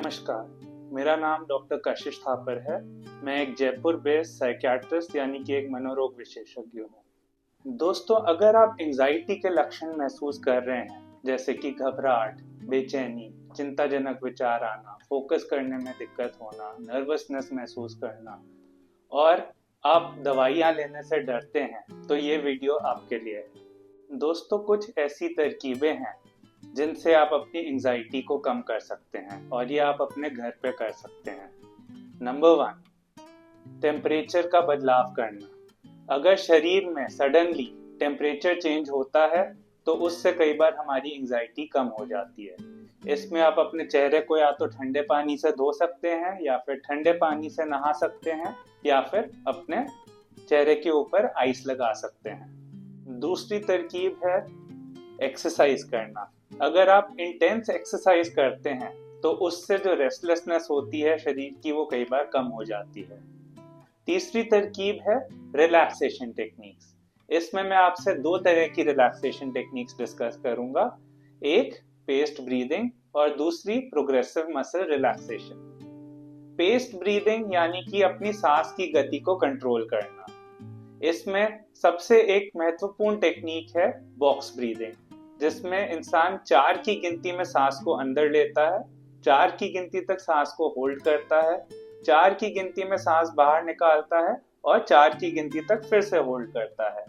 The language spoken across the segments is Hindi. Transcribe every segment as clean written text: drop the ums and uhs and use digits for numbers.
नमस्कार, मेरा नाम डॉक्टर कशिश थापर है। मैं एक जयपुर बेस्ड साइकियाट्रिस्ट यानी कि एक मनोरोग विशेषज्ञ हूँ। दोस्तों, अगर आप एंजाइटी के लक्षण महसूस कर रहे हैं, जैसे कि घबराहट, बेचैनी, चिंताजनक विचार आना, फोकस करने में दिक्कत होना, नर्वसनेस महसूस करना और आप दवाइयाँ लेने से डरते हैं, तो ये वीडियो आपके लिए है। दोस्तों, कुछ ऐसी तरकीबें हैं जिनसे आप अपनी एंजाइटी को कम कर सकते हैं और ये आप अपने घर पे कर सकते हैं। नंबर 1, टेम्परेचर का बदलाव करना। अगर शरीर में सडनली टेम्परेचर चेंज होता है तो उससे कई बार हमारी एंजाइटी कम हो जाती है। इसमें आप अपने चेहरे को या तो ठंडे पानी से धो सकते हैं या फिर ठंडे पानी से नहा सकते हैं या फिर अपने चेहरे के ऊपर आइस लगा सकते हैं। दूसरी तरकीब है एक्सरसाइज करना। अगर आप इंटेंस एक्सरसाइज करते हैं तो उससे जो रेस्टलेसनेस होती है शरीर की, वो कई बार कम हो जाती है। तीसरी तरकीब है रिलैक्सेशन टेक्निक्स। इसमें मैं आपसे दो तरह की रिलैक्सेशन टेक्निक्स डिस्कस करूंगा, एक पेस्ड ब्रीदिंग और दूसरी progressive muscle relaxation. Paced breathing यानी कि अपनी सांस की गति को कंट्रोल करना। इसमें सबसे एक महत्वपूर्ण टेक्निक है बॉक्स ब्रीदिंग, जिसमें इंसान 4 की गिनती में सांस को अंदर लेता है, 4 की गिनती तक सांस को होल्ड करता है, 4 की गिनती में सांस बाहर निकालता है और 4 की गिनती तक फिर से होल्ड करता है।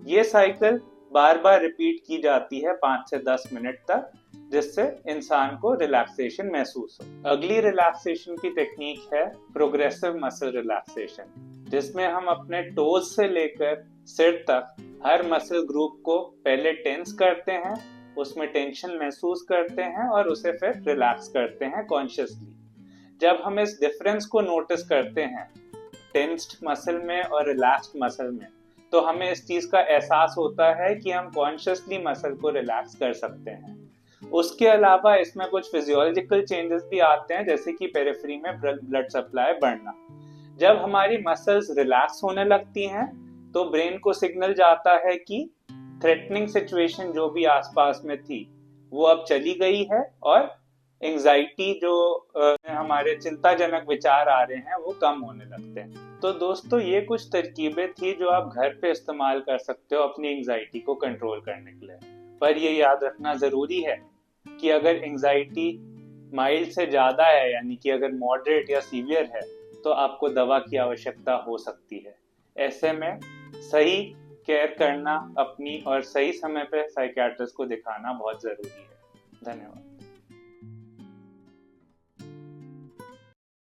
ये साइकिल बार बार रिपीट की जाती है 5 से 10 मिनट तक, जिससे इंसान को रिलैक्सेशन महसूस हो। अगली रिलैक्सेशन की टेक्निक है प्रोग्रेसिव मसल रिलैक्सेशन, जिसमें हम अपने टोज से लेकर सिर तक हर मसल ग्रुप को पहले टेंस करते हैं, उसमें टेंशन महसूस करते हैं और उसे फिर रिलैक्स करते हैं कॉन्शियसली। जब हम इस डिफरेंस को नोटिस करते हैं टेंस्ड मसल में और रिलैक्स्ड मसल में, तो हमें इस चीज का एहसास होता है कि हम कॉन्शियसली मसल को रिलैक्स कर सकते हैं। उसके अलावा इसमें कुछ फिजियोलॉजिकल चेंजेस भी आते हैं, जैसे कि पेरिफेरी में ब्लड सप्लाई बढ़ना। जब हमारी मसल्स रिलैक्स होने लगती हैं तो ब्रेन को सिग्नल जाता है कि थ्रेटनिंग सिचुएशन जो भी आसपास में थी वो अब चली गई है और एंजाइटी जो हमारे चिंताजनक विचार आ रहे हैं वो कम होने लगते हैं। तो दोस्तों, ये कुछ तरकीबें थी जो आप घर पे इस्तेमाल कर सकते हो अपनी एंजाइटी को कंट्रोल करने के लिए। पर ये याद रखना जरूरी है कि अगर एंजाइटी माइल्ड से ज्यादा है, यानी कि अगर मॉडरेट या सीवियर है, तो आपको दवा की आवश्यकता हो सकती है। ऐसे में सही केयर करना अपनी और सही समय पे साइकियाट्रिस्ट को दिखाना बहुत जरूरी है। धन्यवाद।